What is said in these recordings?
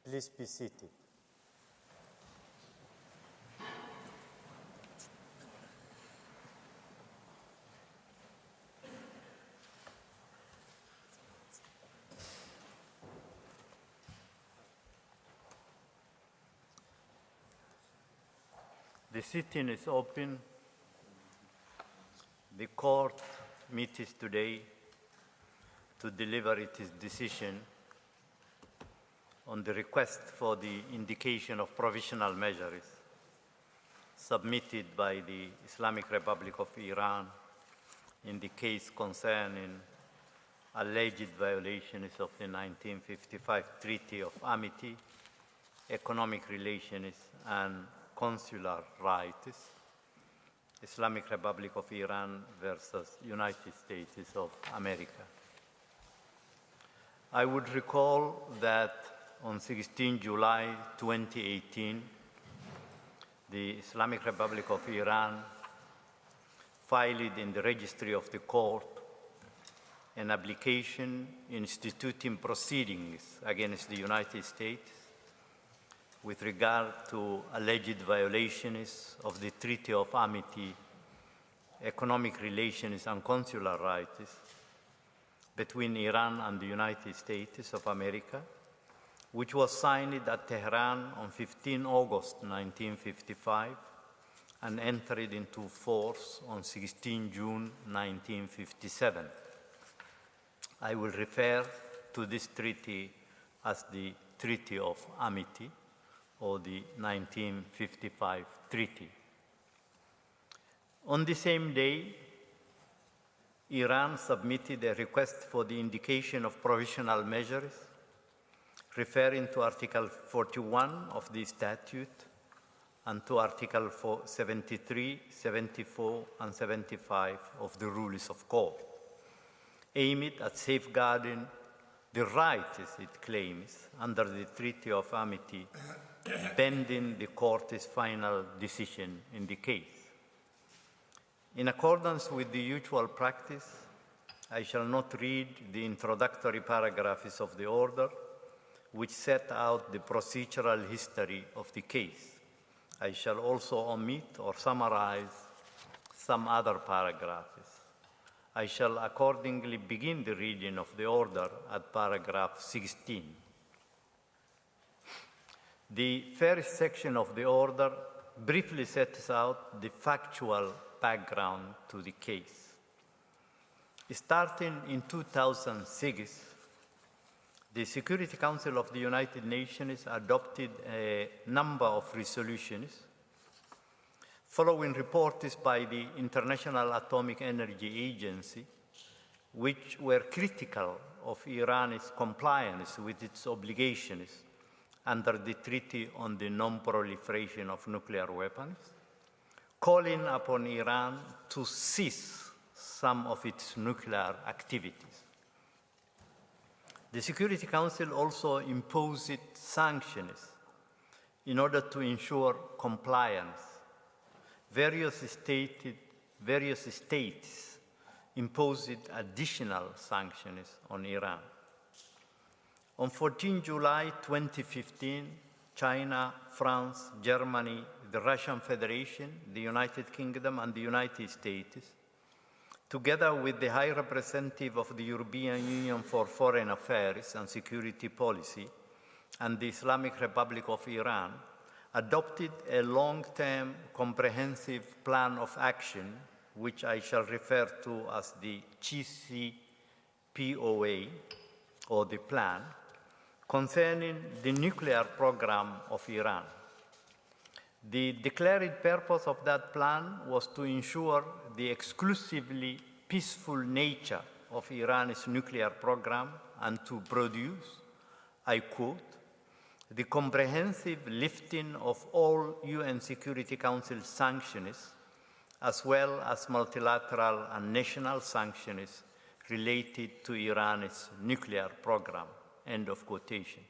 Please be seated. The sitting is open. The court meets today to deliver its decision on the request for the indication of provisional measures submitted by the Islamic Republic of Iran in the case concerning alleged violations of the 1955 Treaty of Amity, economic relations, and consular rights, Islamic Republic of Iran versus United States of America. I would recall that on 16 July 2018, the Islamic Republic of Iran filed in the registry of the court an application instituting proceedings against the United States with regard to alleged violations of the Treaty of Amity, economic relations, and consular rights between Iran and the United States of America, which was signed at Tehran on 15 August 1955 and entered into force on 16 June 1957. I will refer to this treaty as the Treaty of Amity or the 1955 Treaty. On the same day, Iran submitted a request for the indication of provisional measures referring to Article 41 of the statute and to Article 73, 74, and 75 of the Rules of Court, aimed at safeguarding the rights it claims under the Treaty of Amity, pending the court's final decision in the case. In accordance with the usual practice, I shall not read the introductory paragraphs of the order, which set out the procedural history of the case. I shall also omit or summarize some other paragraphs. I shall accordingly begin the reading of the order at paragraph 16. The first section of the order briefly sets out the factual background to the case. Starting in 2006, the Security Council of the United Nations adopted a number of resolutions following reports by the International Atomic Energy Agency, which were critical of Iran's compliance with its obligations under the Treaty on the Non-Proliferation of Nuclear Weapons, calling upon Iran to cease some of its nuclear activities. The Security Council also imposed sanctions in order to ensure compliance. Various states imposed additional sanctions on Iran. On 14 July 2015, China, France, Germany, the Russian Federation, the United Kingdom, and the United States, together with the High Representative of the European Union for Foreign Affairs and Security Policy and the Islamic Republic of Iran, adopted a long-term comprehensive plan of action, which I shall refer to as the GCPOA, or the plan, concerning the nuclear program of Iran. The declared purpose of that plan was to ensure the exclusively peaceful nature of Iran's nuclear program and to produce, I quote, the comprehensive lifting of all UN Security Council sanctions, as well as multilateral and national sanctions related to Iran's nuclear program, end of quotation.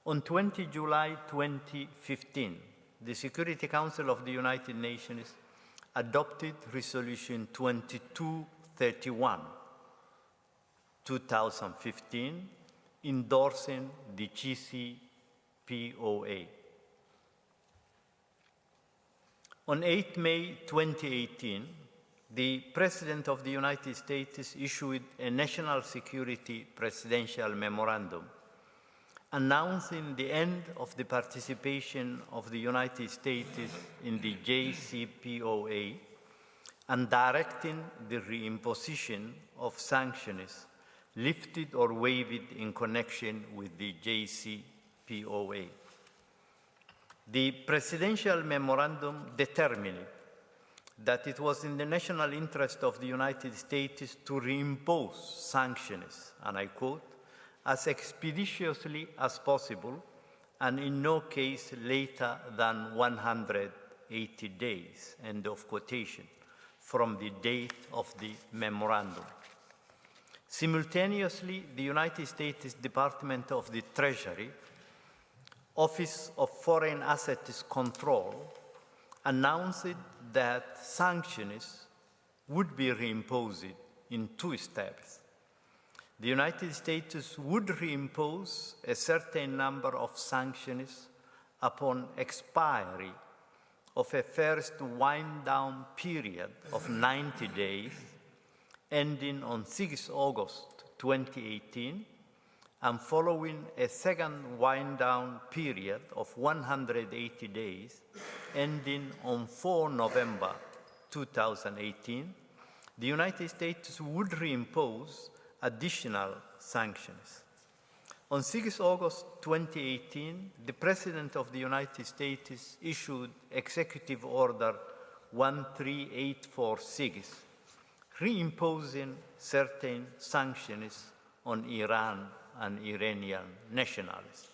On 20 July 2015, the Security Council of the United Nations adopted Resolution 2231, 2015, endorsing the POA. On 8 May 2018, the President of the United States issued a national security presidential memorandum announcing the end of the participation of the United States in the JCPOA and directing the reimposition of sanctions lifted or waived in connection with the JCPOA. The presidential memorandum determined that it was in the national interest of the United States to reimpose sanctions, and I quote, as expeditiously as possible and in no case later than 180 days, end of quotation, from the date of the memorandum. Simultaneously, the United States Department of the Treasury, Office of Foreign Assets Control, announced that sanctions would be reimposed in 2 steps. The United States would reimpose a certain number of sanctions upon expiry of a first wind-down period of 90 days, ending on 6 August 2018, and following a second wind-down period of 180 days, ending on 4 November 2018, the United States would reimpose additional sanctions. On 6 August 2018, the President of the United States issued Executive Order 13846, reimposing certain sanctions on Iran and Iranian nationals.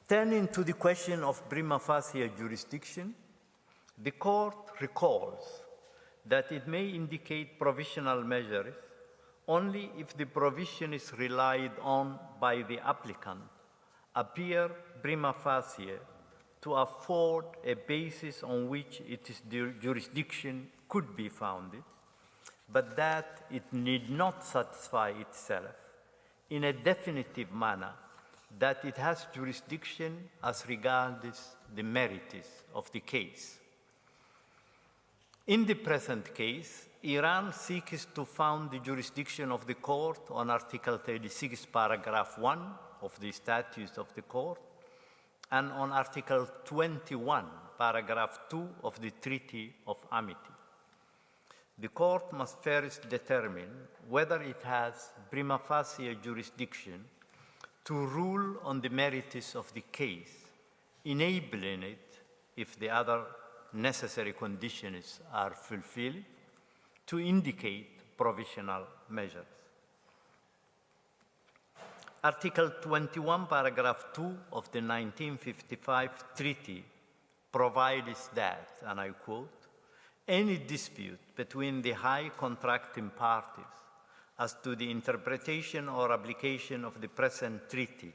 Turning to the question of prima facie jurisdiction, the Court recalls that it may indicate provisional measures only if the provisions relied on by the applicant appear prima facie to afford a basis on which its jurisdiction could be founded, but that it need not satisfy itself in a definitive manner that it has jurisdiction as regards the merits of the case. In the present case, Iran seeks to found the jurisdiction of the Court on Article 36, Paragraph 1 of the Statutes of the Court, and on Article 21, Paragraph 2 of the Treaty of Amity. The Court must first determine whether it has prima facie jurisdiction to rule on the merits of the case, enabling it, if the other necessary conditions are fulfilled, to indicate provisional measures. Article 21, Paragraph 2 of the 1955 Treaty provides that, and I quote, any dispute between the high contracting parties as to the interpretation or application of the present treaty,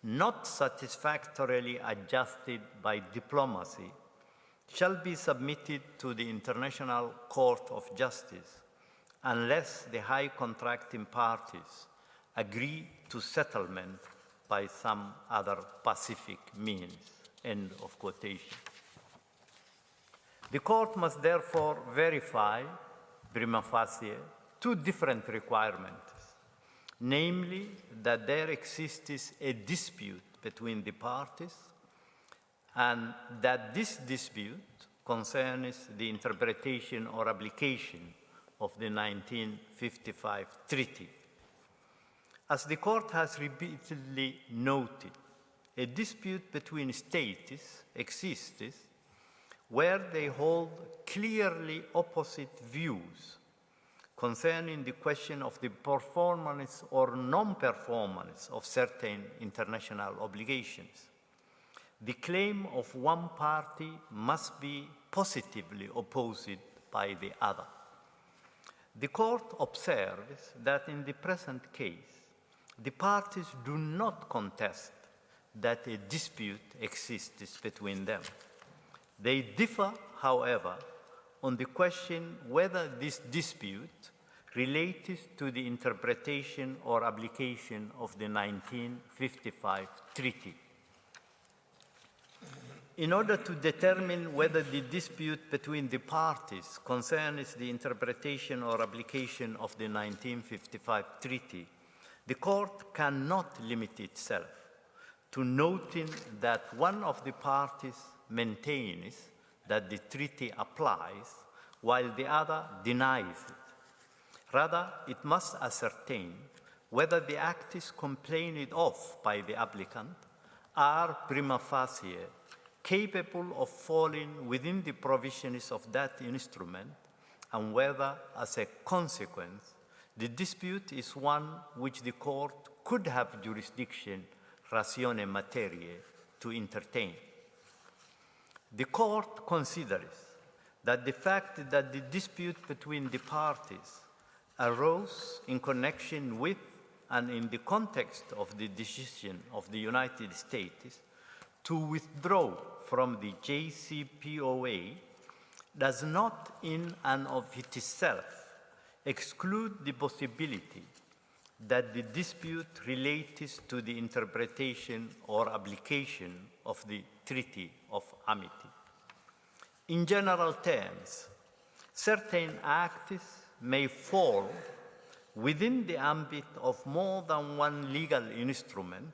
not satisfactorily adjusted by diplomacy, shall be submitted to the International Court of Justice unless the high contracting parties agree to settlement by some other pacific means, end of quotation. The Court must therefore verify, prima facie, 2 different requirements, namely that there exists a dispute between the parties and that this dispute concerns the interpretation or application of the 1955 Treaty. As the Court has repeatedly noted, a dispute between states exists where they hold clearly opposite views concerning the question of the performance or non-performance of certain international obligations. The claim of one party must be positively opposed by the other. The Court observes that in the present case, the parties do not contest that a dispute exists between them. They differ, however, on the question whether this dispute related to the interpretation or application of the 1955 treaty. In order to determine whether the dispute between the parties concerns the interpretation or application of the 1955 treaty, the Court cannot limit itself to noting that one of the parties maintains that the treaty applies while the other denies it. Rather, it must ascertain whether the acts complained of by the applicant are prima facie capable of falling within the provisions of that instrument, and whether, as a consequence, the dispute is one which the Court could have jurisdiction ratione materiae to entertain. The Court considers that the fact that the dispute between the parties arose in connection with and in the context of the decision of the United States to withdraw from the JCPOA does not in and of itself exclude the possibility that the dispute relates to the interpretation or application of the Treaty of Amity. In general terms, certain acts may fall within the ambit of more than one legal instrument,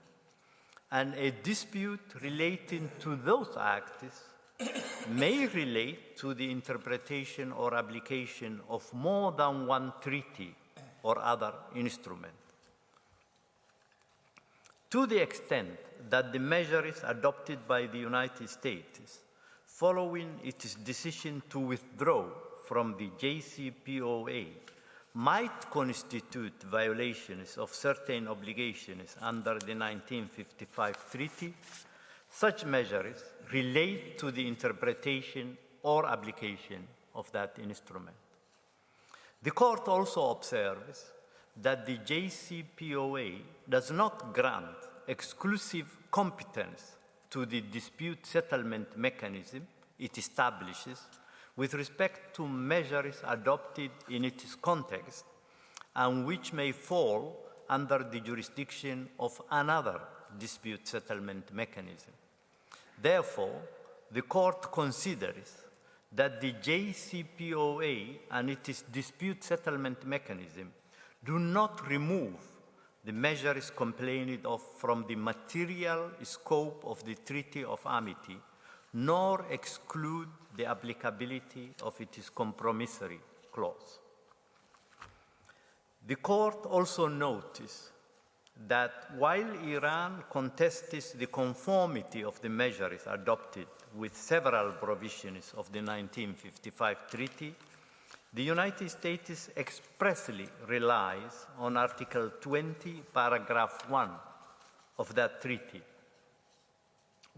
and a dispute relating to those acts may relate to the interpretation or application of more than one treaty or other instrument. To the extent that the measures adopted by the United States following its decision to withdraw from the JCPOA might constitute violations of certain obligations under the 1955 treaty, such measures relate to the interpretation or application of that instrument. The Court also observes that the JCPOA does not grant exclusive competence to the dispute settlement mechanism it establishes with respect to measures adopted in its context and which may fall under the jurisdiction of another dispute settlement mechanism. Therefore, the Court considers that the JCPOA and its dispute settlement mechanism do not remove the measures complained of from the material scope of the Treaty of Amity, nor exclude the applicability of its compromissory clause. The Court also noticed that while Iran contests the conformity of the measures adopted with several provisions of the 1955 treaty, the United States expressly relies on Article 20, paragraph 1 of that treaty,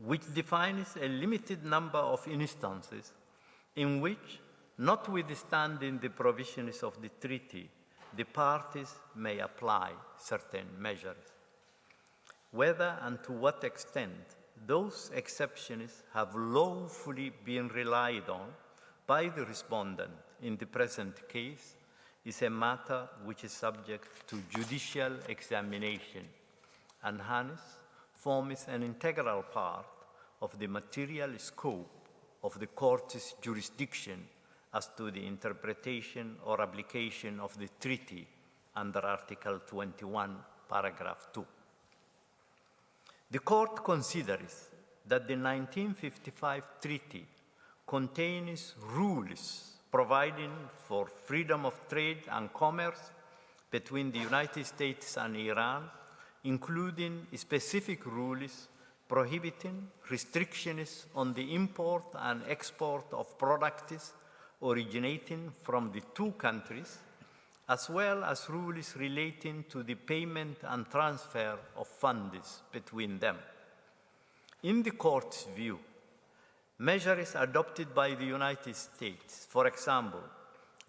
which defines a limited number of instances in which, notwithstanding the provisions of the treaty, the parties may apply certain measures. Whether and to what extent those exceptions have lawfully been relied on by the respondent in the present case is a matter which is subject to judicial examination, and hence forms an integral part of the material scope of the Court's jurisdiction as to the interpretation or application of the treaty under Article 21, paragraph 2. The Court considers that the 1955 treaty contains rules providing for freedom of trade and commerce between the United States and Iran, including specific rules prohibiting restrictions on the import and export of products originating from the two countries, as well as rules relating to the payment and transfer of funds between them. In the Court's view, measures adopted by the United States, for example,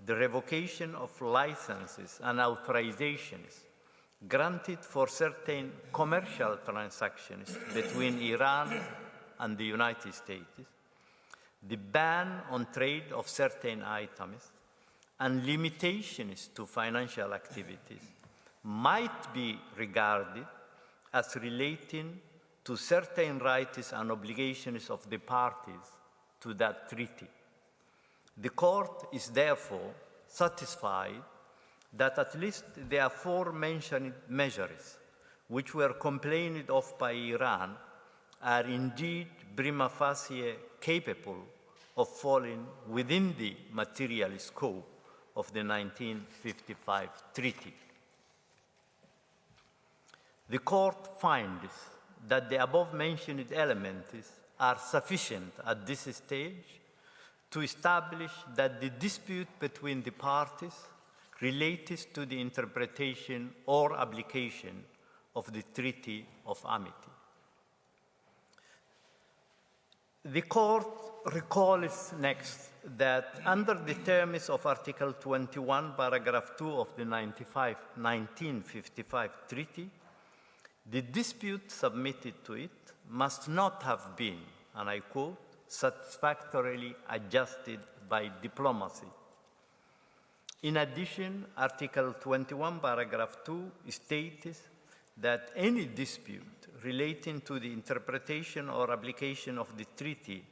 the revocation of licenses and authorizations granted for certain commercial transactions between Iran and the United States, the ban on trade of certain items, and limitations to financial activities might be regarded as relating to certain rights and obligations of the parties to that treaty. The Court is therefore satisfied that at least the aforementioned measures which were complained of by Iran are indeed prima facie capable of falling within the material scope of the 1955 treaty. The Court finds that the above-mentioned elements are sufficient at this stage to establish that the dispute between the parties relates to the interpretation or application of the Treaty of Amity. The Court recalls next that under the terms of Article 21, paragraph 2 of the 1955 Treaty, the dispute submitted to it must not have been, and I quote, satisfactorily adjusted by diplomacy. In addition, Article 21, paragraph 2 states that any dispute relating to the interpretation or application of the treaty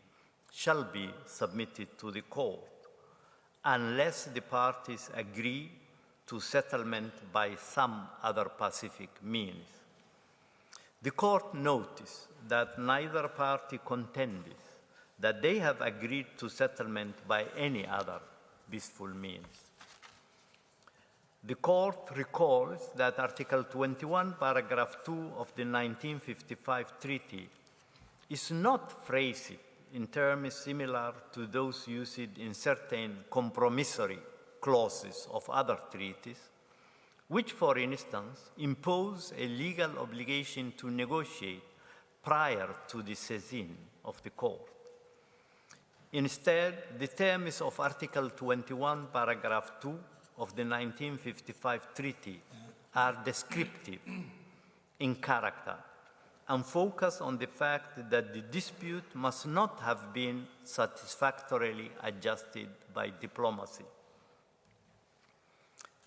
shall be submitted to the court unless the parties agree to settlement by some other pacific means. The court noticed that neither party contended that they have agreed to settlement by any other peaceful means. The court recalls that Article 21, paragraph 2 of the 1955 treaty is not phrased in terms similar to those used in certain compromissory clauses of other treaties, which, for instance, impose a legal obligation to negotiate prior to the session of the court. Instead, the terms of Article 21, paragraph 2 of the 1955 treaty are descriptive in character and focus on the fact that the dispute must not have been satisfactorily adjusted by diplomacy.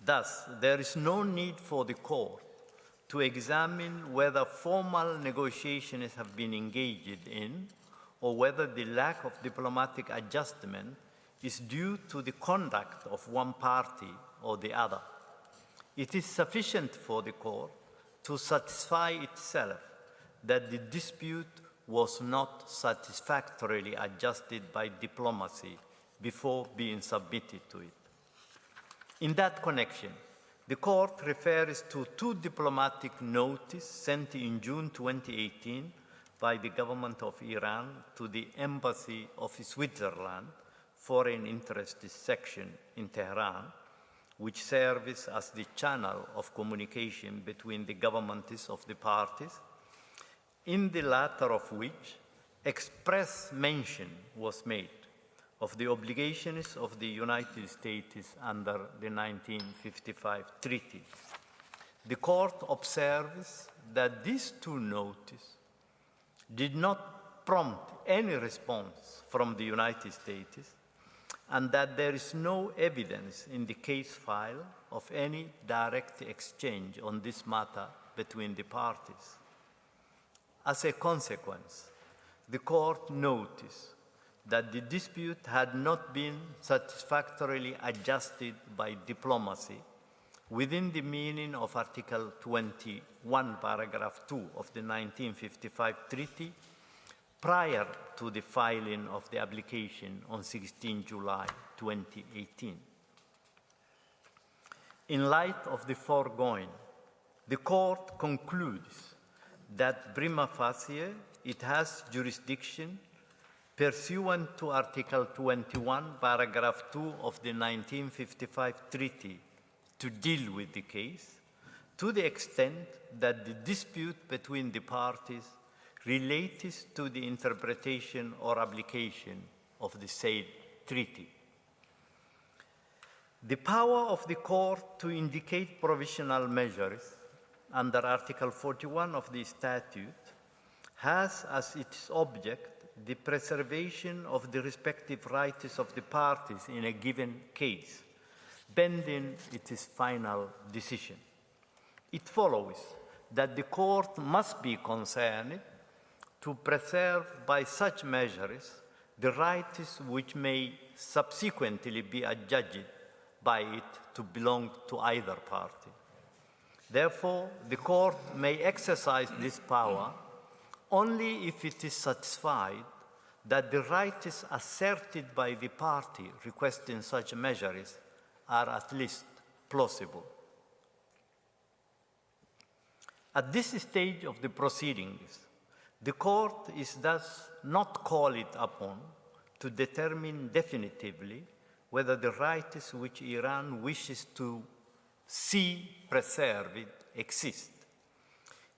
Thus, there is no need for the court to examine whether formal negotiations have been engaged in or whether the lack of diplomatic adjustment is due to the conduct of one party or the other. It is sufficient for the court to satisfy itself that the dispute was not satisfactorily adjusted by diplomacy before being submitted to it. In that connection, the court refers to two diplomatic notices sent in June 2018 by the government of Iran to the Embassy of Switzerland Foreign Interests Section in Tehran, which serves as the channel of communication between the governments of the parties, in the latter of which express mention was made of the obligations of the United States under the 1955 treaty. The court observes that these two notices did not prompt any response from the United States, and that there is no evidence in the case file of any direct exchange on this matter between the parties. As a consequence, the court noticed that the dispute had not been satisfactorily adjusted by diplomacy within the meaning of Article 21, paragraph 2 of the 1955 treaty prior to the filing of the application on 16 July 2018. In light of the foregoing, the court concludes that prima facie it has jurisdiction pursuant to Article 21, paragraph 2 of the 1955 treaty to deal with the case to the extent that the dispute between the parties relates to the interpretation or application of the said treaty. The power of the court to indicate provisional measures under Article 41 of the statute has as its object the preservation of the respective rights of the parties in a given case, pending its final decision. It follows that the court must be concerned to preserve by such measures the rights which may subsequently be adjudged by it to belong to either party. Therefore, the court may exercise this power only if it is satisfied that the rights asserted by the party requesting such measures are at least plausible. At this stage of the proceedings, the court is thus not called upon to determine definitively whether the rights which Iran wishes to see preserved exist.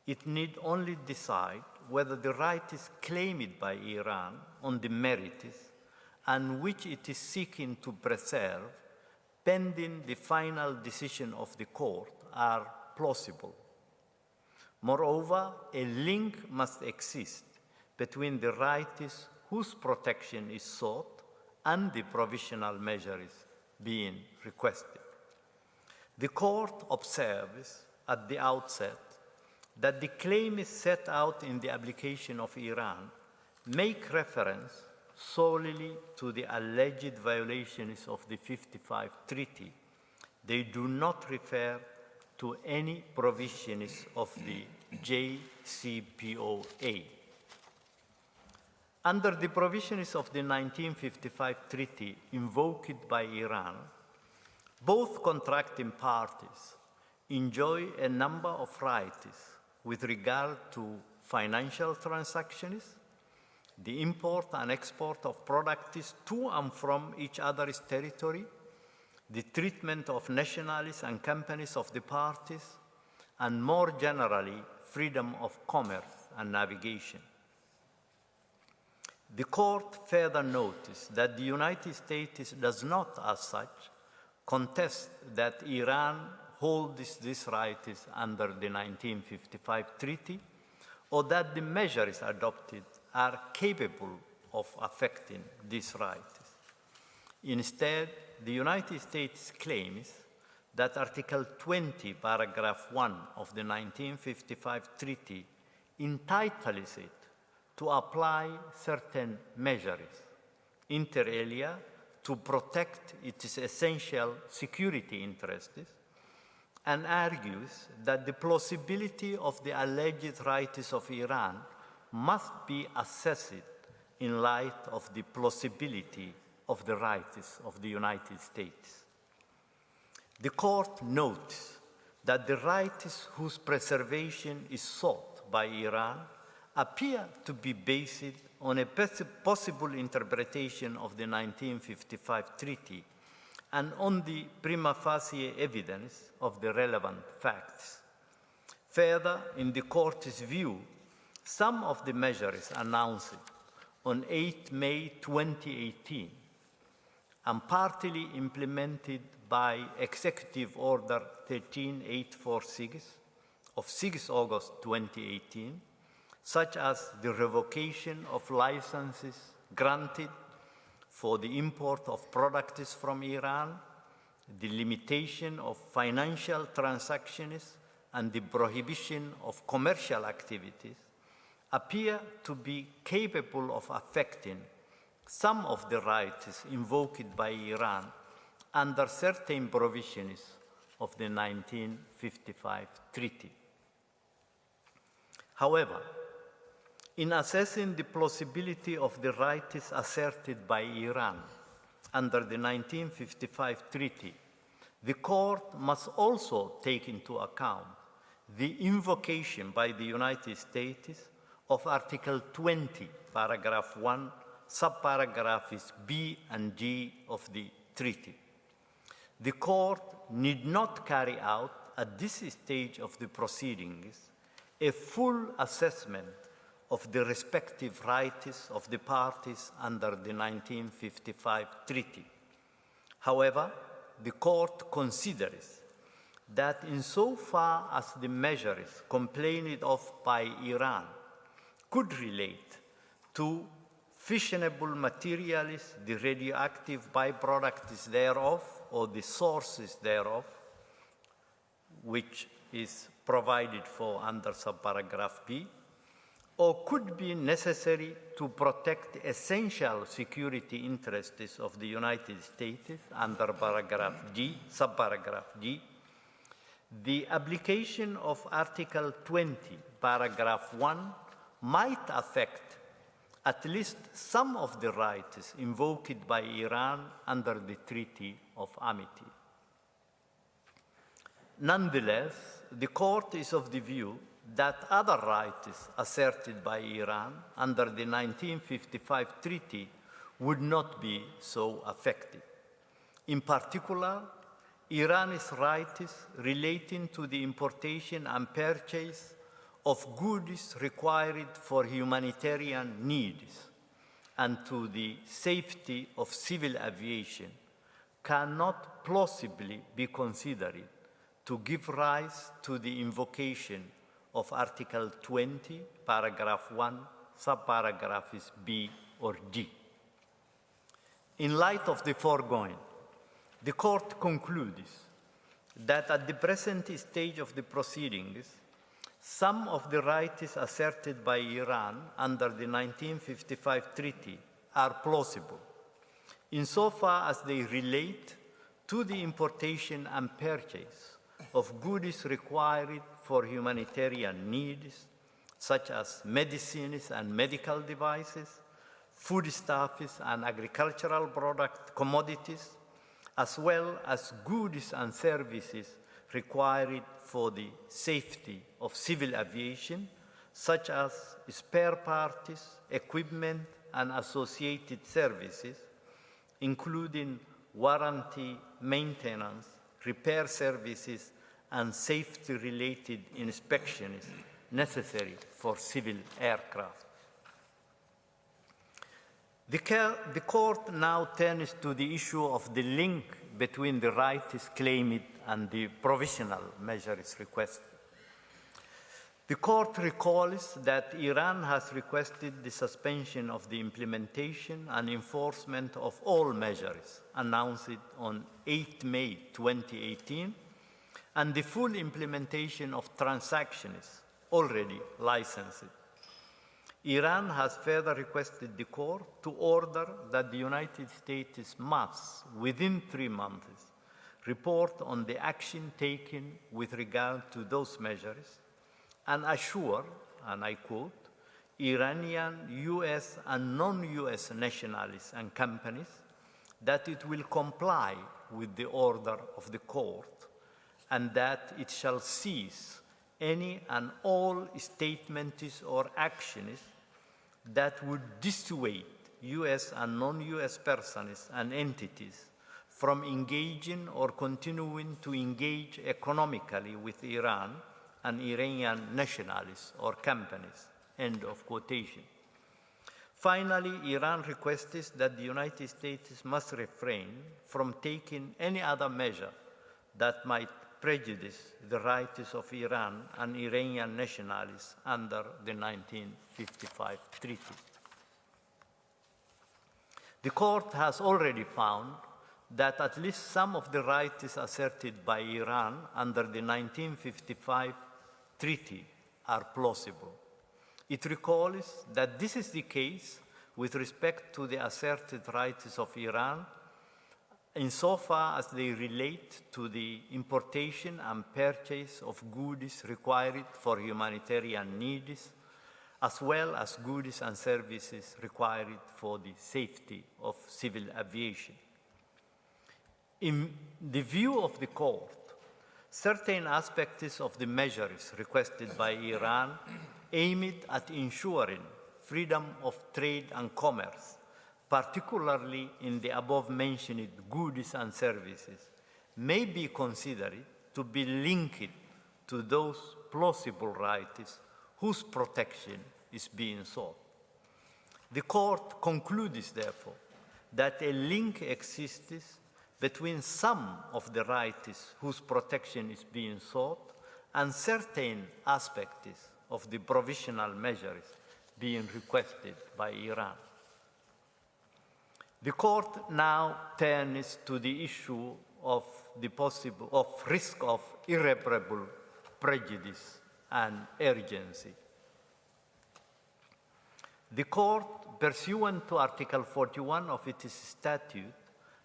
It need only decide whether the rights claimed by Iran on the merits and which it is seeking to preserve pending the final decision of the court are plausible. Moreover, a link must exist between the rights whose protection is sought and the provisional measures being requested. The court observes at the outset that the claims set out in the application of Iran make reference solely to the alleged violations of the 55 Treaty. They do not refer to any provisions of the JCPOA. Under the provisions of the 1955 Treaty invoked by Iran, both contracting parties enjoy a number of rights with regard to financial transactions, the import and export of products to and from each other's territory, the treatment of nationals and companies of the parties, and more generally, freedom of commerce and navigation. The court further noticed that the United States does not, as such, contest that Iran holds these rights under the 1955 Treaty, or that the measures adopted are capable of affecting these rights. Instead, the United States claims that Article 20, Paragraph 1 of the 1955 Treaty entitles it to apply certain measures, inter alia, to protect its essential security interests, and argues that the plausibility of the alleged rights of Iran must be assessed in light of the plausibility of the rights of the United States. The court notes that the rights whose preservation is sought by Iran appear to be based on a possible interpretation of the 1955 Treaty and on the prima facie evidence of the relevant facts. Further, in the court's view, some of the measures announced on 8 May 2018 and partly implemented by Executive Order 13846 of 6 August 2018, such as the revocation of licenses granted for the import of products from Iran, the limitation of financial transactions, and the prohibition of commercial activities, appear to be capable of affecting some of the rights invoked by Iran under certain provisions of the 1955 Treaty. However, in assessing the plausibility of the rights asserted by Iran under the 1955 Treaty, the court must also take into account the invocation by the United States of Article 20, Paragraph 1, subparagraphs B and G of the treaty. The court need not carry out at this stage of the proceedings a full assessment of the respective rights of the parties under the 1955 treaty. However, the court considers that insofar as the measures complained of by Iran could relate to fissionable materials, the radioactive byproducts thereof, or the sources thereof, which is provided for under subparagraph B, or could be necessary to protect essential security interests of the United States under paragraph G, subparagraph G, the application of Article 20, paragraph 1 might affect at least some of the rights invoked by Iran under the Treaty of Amity. Nonetheless, the Court is of the view that other rights asserted by Iran under the 1955 treaty would not be so affected. In particular, Iran's rights relating to the importation and purchase of goods required for humanitarian needs and to the safety of civil aviation cannot plausibly be considered to give rise to the invocation of Article 20, paragraph 1, subparagraphs B or G. In light of the foregoing, the Court concludes that at the present stage of the proceedings, some of the rights asserted by Iran under the 1955 treaty are plausible, insofar as they relate to the importation and purchase of goods required for humanitarian needs, such as medicines and medical devices, foodstuffs and agricultural commodities, as well as goods and services required for the safety of civil aviation, such as spare parts, equipment, and associated services, including warranty, maintenance, repair services, and safety-related inspections necessary for civil aircraft. The Court now turns to the issue of the link between the rights claimed and the provisional measures requested. The Court recalls that Iran has requested the suspension of the implementation and enforcement of all measures announced on 8 May 2018 and the full implementation of transactions already licensed. Iran has further requested the Court to order that the United States must, within 3 months, report on the action taken with regard to those measures and assure, and I quote, Iranian, U.S. and non-U.S. nationals and companies that it will comply with the order of the Court and that it shall cease any and all statements or actions that would dissuade U.S. and non-U.S. persons and entities from engaging or continuing to engage economically with Iran and Iranian nationals or companies, end of quotation. Finally, Iran requests that the United States must refrain from taking any other measure that might prejudice the rights of Iran and Iranian nationals under the 1955 treaty. The Court has already found that at least some of the rights asserted by Iran under the 1955 treaty are plausible. It recalls that this is the case with respect to the asserted rights of Iran insofar as they relate to the importation and purchase of goods required for humanitarian needs, as well as goods and services required for the safety of civil aviation. In the view of the Court, certain aspects of the measures requested by Iran aimed at ensuring freedom of trade and commerce, particularly in the above-mentioned goods and services, may be considered to be linked to those plausible rights whose protection is being sought. The Court concludes, therefore, that a link exists between some of the rights whose protection is being sought and certain aspects of the provisional measures being requested by Iran. The Court now turns to the issue of risk of irreparable prejudice and urgency. The court, pursuant to Article 41 of its statute,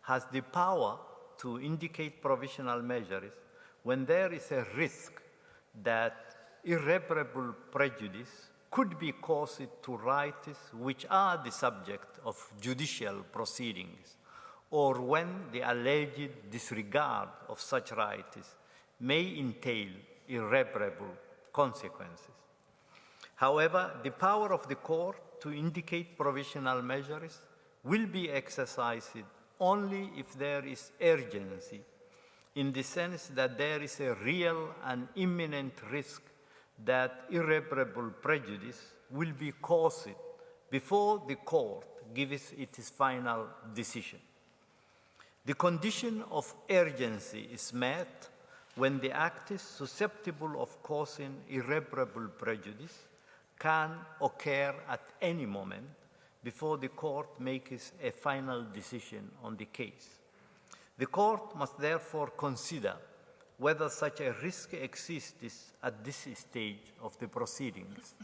has the power to indicate provisional measures when there is a risk that irreparable prejudice could be caused to rights which are the subject of judicial proceedings, or when the alleged disregard of such rights may entail irreparable consequences. However, the power of the court to indicate provisional measures will be exercised only if there is urgency, in the sense that there is a real and imminent risk that irreparable prejudice will be caused before the court gives its final decision. The condition of urgency is met when the act is susceptible of causing irreparable prejudice can occur at any moment before the court makes a final decision on the case. The court must therefore consider whether such a risk exists at this stage of the proceedings.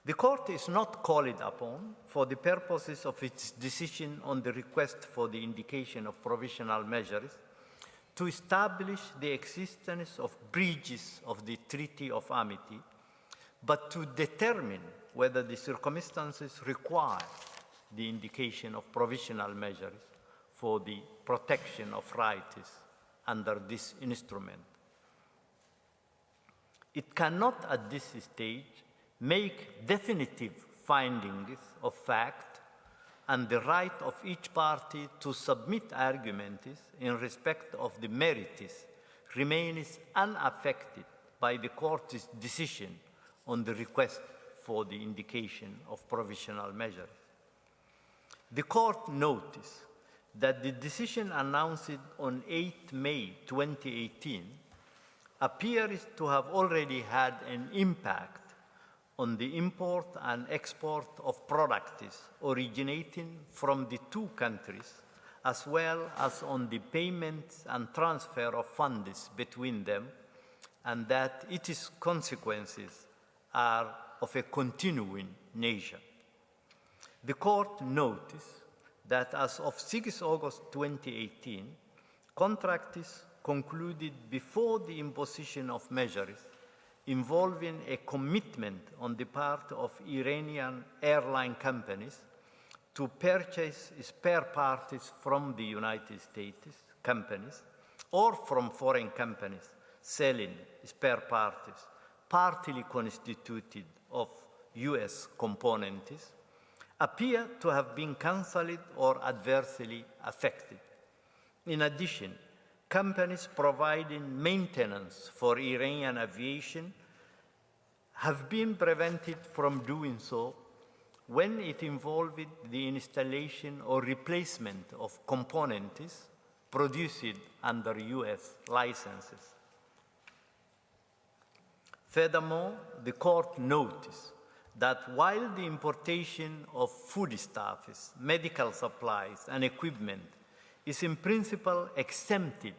The court is not called upon, for the purposes of its decision on the request for the indication of provisional measures, to establish the existence of breaches of the Treaty of Amity, but to determine whether the circumstances require the indication of provisional measures for the protection of rights under this instrument. It cannot at this stage make definitive findings of fact, and the right of each party to submit arguments in respect of the merits remains unaffected by the court's decision on the request for the indication of provisional measures. The court noticed that the decision announced on 8 May 2018 appears to have already had an impact on the import and export of products originating from the two countries, as well as on the payments and transfer of funds between them, and that its consequences are of a continuing nature. The court noticed that as of 6 August 2018, contracts concluded before the imposition of measures involving a commitment on the part of Iranian airline companies to purchase spare parts from the United States companies or from foreign companies selling spare parts partly constituted of US components appear to have been cancelled or adversely affected. In addition, companies providing maintenance for Iranian aviation have been prevented from doing so when it involved the installation or replacement of components produced under US licenses. Furthermore, the court noticed that while the importation of foodstuffs, medical supplies, and equipment is in principle exempted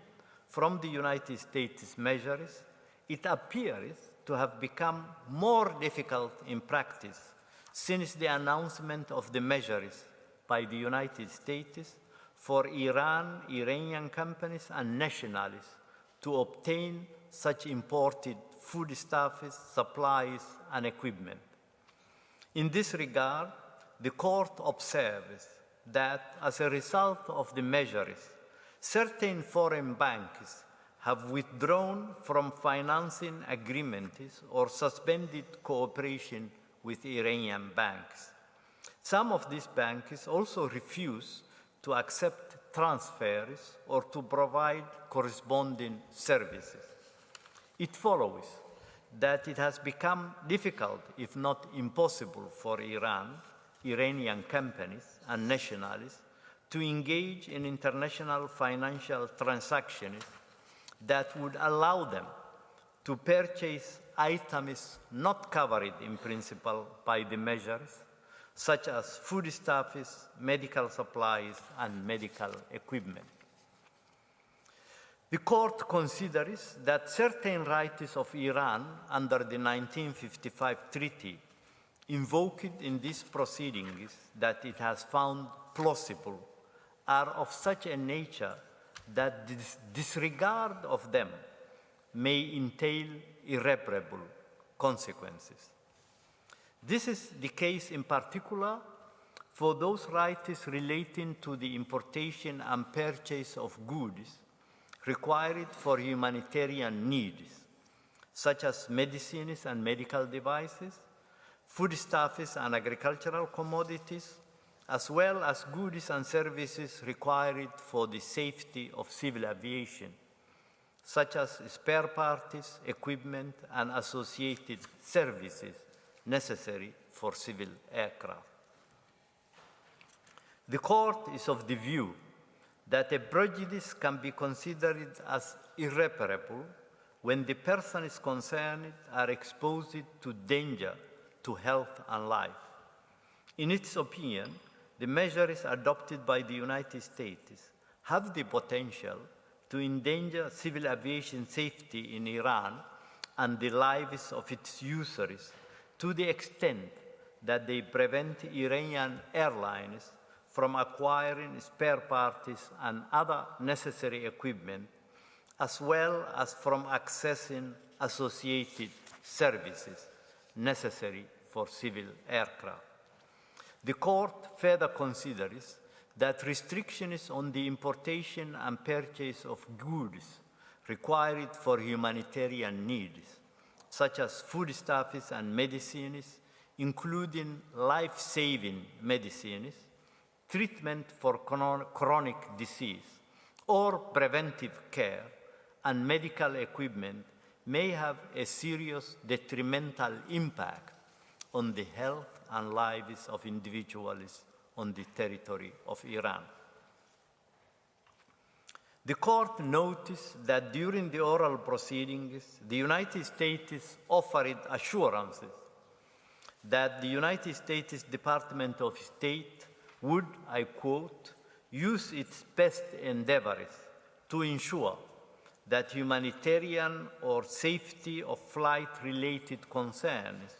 from the United States measures, it appears to have become more difficult in practice since the announcement of the measures by the United States for Iran, Iranian companies, and nationals to obtain such imported foodstuffs, supplies, and equipment. In this regard, the court observes that as a result of the measures, certain foreign banks have withdrawn from financing agreements or suspended cooperation with Iranian banks. Some of these banks also refuse to accept transfers or to provide corresponding services. It follows that it has become difficult, if not impossible, for Iranian companies and nationals to engage in international financial transactions that would allow them to purchase items not covered in principle by the measures, such as foodstuffs, medical supplies, and medical equipment. The court considers that certain rights of Iran under the 1955 treaty invoked in these proceedings that it has found plausible are of such a nature that disregard of them may entail irreparable consequences. This is the case in particular for those rights relating to the importation and purchase of goods required for humanitarian needs, such as medicines and medical devices, foodstuffs and agricultural commodities, as well as goods and services required for the safety of civil aviation, such as spare parts, equipment, and associated services necessary for civil aircraft. The court is of the view that a prejudice can be considered as irreparable when the persons concerned are exposed to danger to health and life. In its opinion, the measures adopted by the United States have the potential to endanger civil aviation safety in Iran and the lives of its users to the extent that they prevent Iranian airlines from acquiring spare parts and other necessary equipment, as well as from accessing associated services necessary for civil aircraft. The court further considers that restrictions on the importation and purchase of goods required for humanitarian needs, such as foodstuffs and medicines, including life-saving medicines, treatment for chronic disease, or preventive care, and medical equipment may have a serious detrimental impact on the health and lives of individuals on the territory of Iran. The court noticed that during the oral proceedings, the United States offered assurances that the United States Department of State would, I quote, use its best endeavors to ensure that humanitarian or safety of flight-related concerns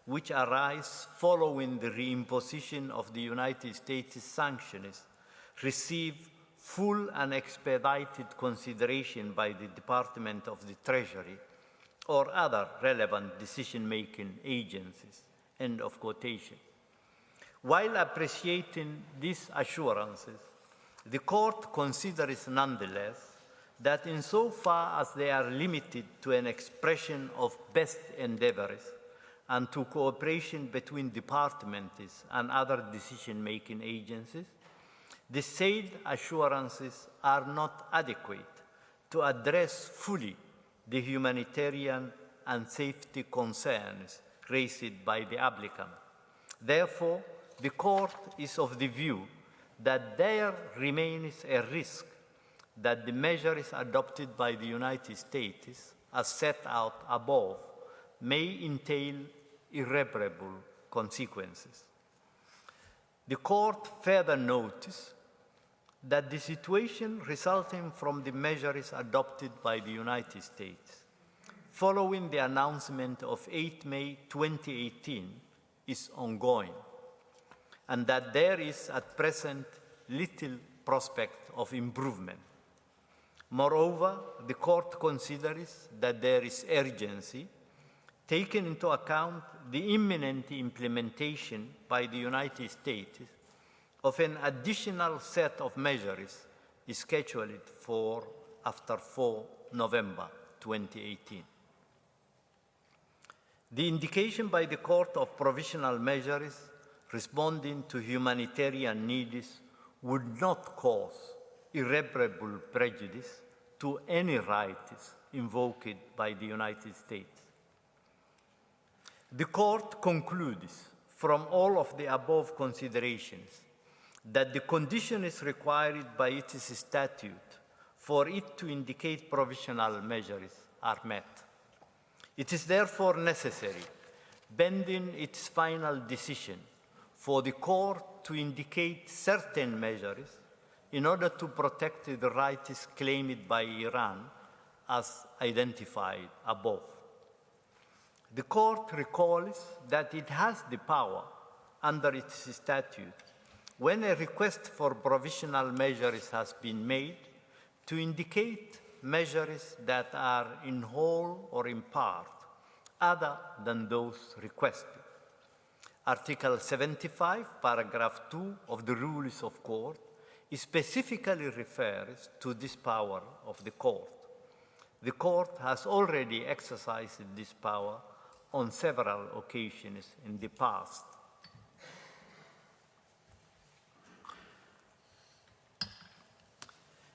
which arise following the reimposition of the United States sanctions receive full and expedited consideration by the Department of the Treasury or other relevant decision-making agencies, end of quotation. While appreciating these assurances, the court considers nonetheless that insofar as they are limited to an expression of best endeavors and to cooperation between departments and other decision-making agencies, the said assurances are not adequate to address fully the humanitarian and safety concerns raised by the applicant. Therefore, the court is of the view that there remains a risk that the measures adopted by the United States, as set out above, may entail irreparable consequences. The court further noticed that the situation resulting from the measures adopted by the United States following the announcement of 8 May 2018 is ongoing, and that there is at present little prospect of improvement. Moreover, the court considers that there is urgency, taking into account the imminent implementation by the United States of an additional set of measures scheduled for after 4 November 2018. The indication by the court of provisional measures responding to humanitarian needs would not cause irreparable prejudice to any rights invoked by the United States. The court concludes from all of the above considerations that the conditions required by its statute for it to indicate provisional measures are met. It is therefore necessary, pending its final decision, for the court to indicate certain measures in order to protect the rights claimed by Iran as identified above. The court recalls that it has the power under its statute, when a request for provisional measures has been made, to indicate measures that are in whole or in part other than those requested. Article 75, paragraph 2 of the Rules of Court specifically refers to this power of the court. The court has already exercised this power on several occasions in the past.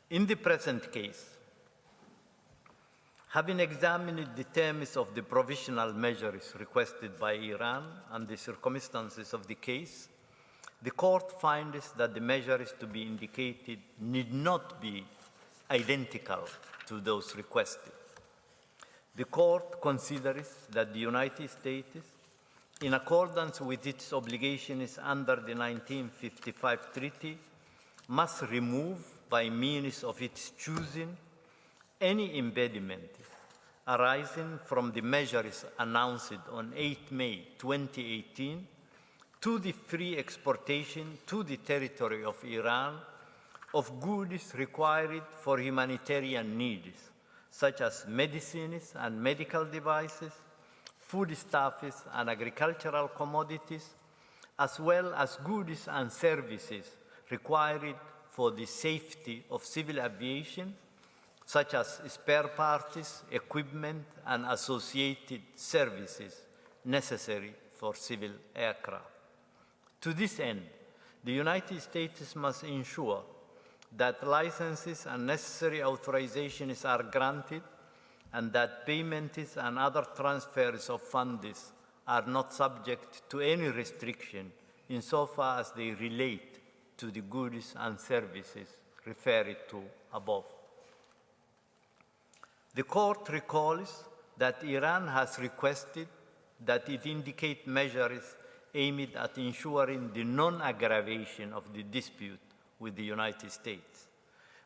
In the present case, having examined the terms of the provisional measures requested by Iran and the circumstances of the case, the court finds that the measures to be indicated need not be identical to those requested. The court considers that the United States, in accordance with its obligations under the 1955 treaty, must remove by means of its choosing any impediment arising from the measures announced on 8 May 2018 to the free exportation to the territory of Iran of goods required for humanitarian needs, such as medicines and medical devices, foodstuffs and agricultural commodities, as well as goods and services required for the safety of civil aviation, such as spare parts, equipment, and associated services necessary for civil aircraft. To this end, the United States must ensure that licenses and necessary authorizations are granted and that payments and other transfers of funds are not subject to any restriction insofar as they relate to the goods and services referred to above. The court recalls that Iran has requested that it indicate measures aimed at ensuring the non-aggravation of the dispute with the United States.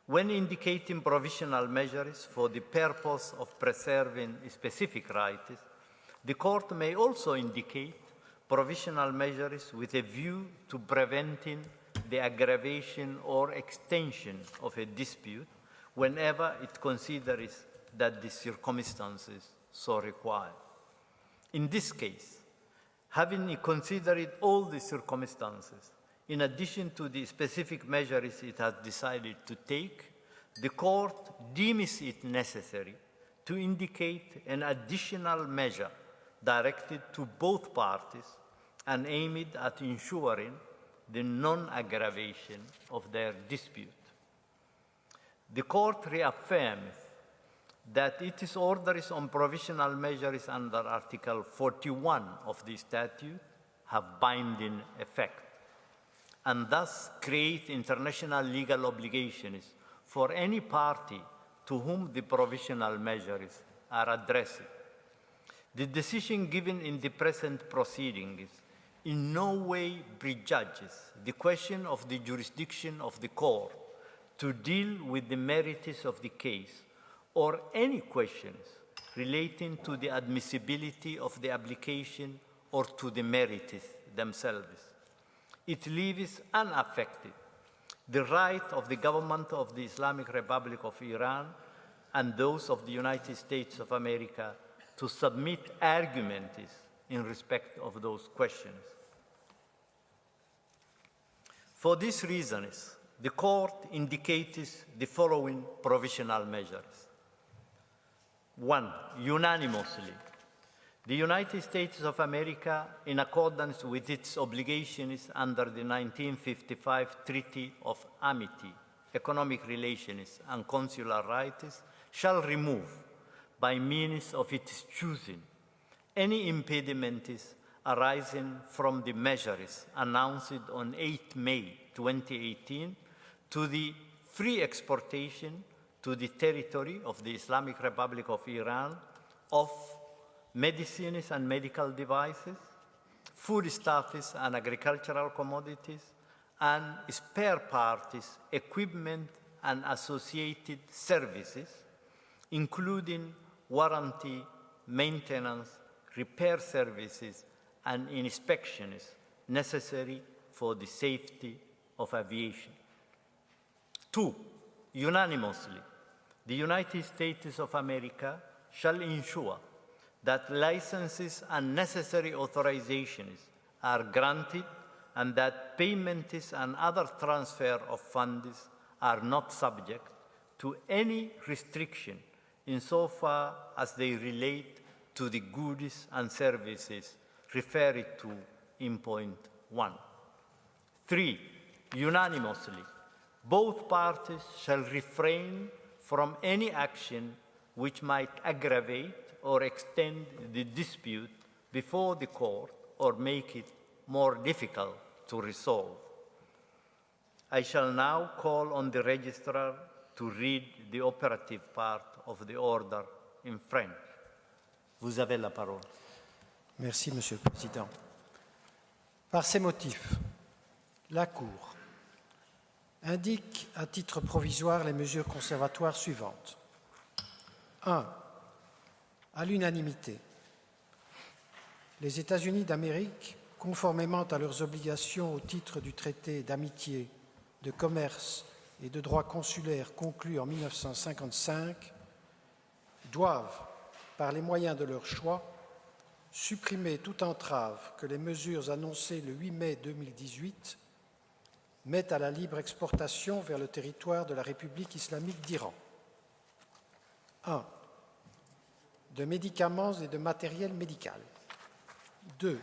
When indicating provisional measures for the purpose of preserving specific rights, the court may also indicate provisional measures with a view to preventing the aggravation or extension of a dispute whenever it considers that the circumstances so require. In this case, having considered all the circumstances, in addition to the specific measures it has decided to take, the court deems it necessary to indicate an additional measure directed to both parties and aimed at ensuring the non-aggravation of their dispute. The court reaffirms that its orders on provisional measures under Article 41 of the statute have binding effect and thus create international legal obligations for any party to whom the provisional measures are addressed. The decision given in the present proceedings in no way prejudges the question of the jurisdiction of the court to deal with the merits of the case or any questions relating to the admissibility of the application or to the merits themselves. It leaves unaffected the right of the government of the Islamic Republic of Iran and those of the United States of America to submit arguments in respect of those questions. For these reasons, the court indicates the following provisional measures. 1. Unanimously, the United States of America, in accordance with its obligations under the 1955 Treaty of Amity, Economic Relations and Consular Rights, shall remove, by means of its choosing, any impediments arising from the measures announced on 8 May 2018 to the free exportation to the territory of the Islamic Republic of Iran of medicines and medical devices, foodstuffs and agricultural commodities, and spare parts, equipment, and associated services, including warranty, maintenance, repair services, and inspections necessary for the safety of aviation. 2, unanimously, the United States of America shall ensure that licenses and necessary authorizations are granted and that payments and other transfer of funds are not subject to any restriction insofar as they relate to the goods and services referred to in point 1. 3, unanimously, both parties shall refrain from any action which might aggravate or extend the dispute before the court or make it more difficult to resolve. I shall now call on the registrar to read the operative part of the order in French. Vous avez la parole. Merci, Monsieur le Président. Par ces motifs, la Cour indique à titre provisoire les mesures conservatoires suivantes. 1. À l'unanimité, les États-Unis d'Amérique, conformément à leurs obligations au titre du traité d'amitié, de commerce et de droit consulaire conclu en 1955, doivent, par les moyens de leur choix, supprimer toute entrave que les mesures annoncées le 8 mai 2018 mettent à la libre exportation vers le territoire de la République islamique d'Iran. 1. De médicaments et de matériel médical. 2.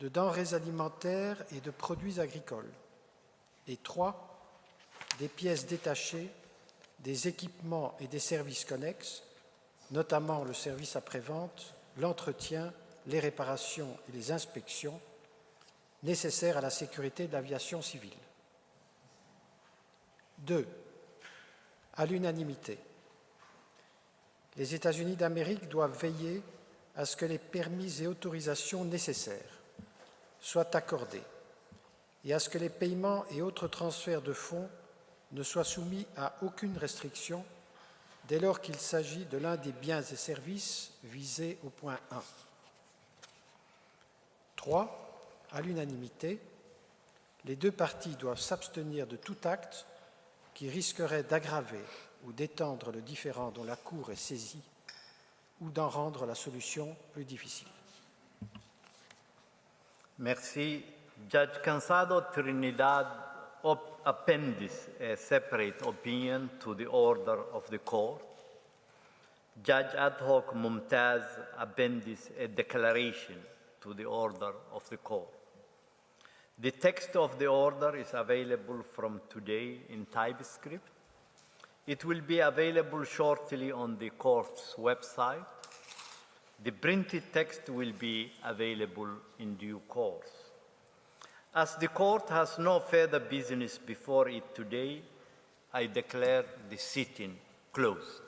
De denrées alimentaires et de produits agricoles. Et 3. Des pièces détachées, des équipements et des services connexes, notamment le service après-vente, l'entretien, les réparations et les inspections nécessaires à la sécurité de l'aviation civile. 2. À l'unanimité, les États-Unis d'Amérique doivent veiller à ce que les permis et autorisations nécessaires soient accordés et à ce que les paiements et autres transferts de fonds ne soient soumis à aucune restriction dès lors qu'il s'agit de l'un des biens et services visés au point 1. 3. À l'unanimité, les deux parties doivent s'abstenir de tout acte qui risquerait d'aggraver ou d'étendre le différend dont la Cour est saisie ou d'en rendre la solution plus difficile. Merci. Judge Cansado Trinidad appends a separate opinion to the order of the court. Judge Ad hoc Mumtaz appends a declaration to the order of the court. The text of the order is available from today in TypeScript. It will be available shortly on the court's website. The printed text will be available in due course. As the court has no further business before it today, I declare the sitting closed.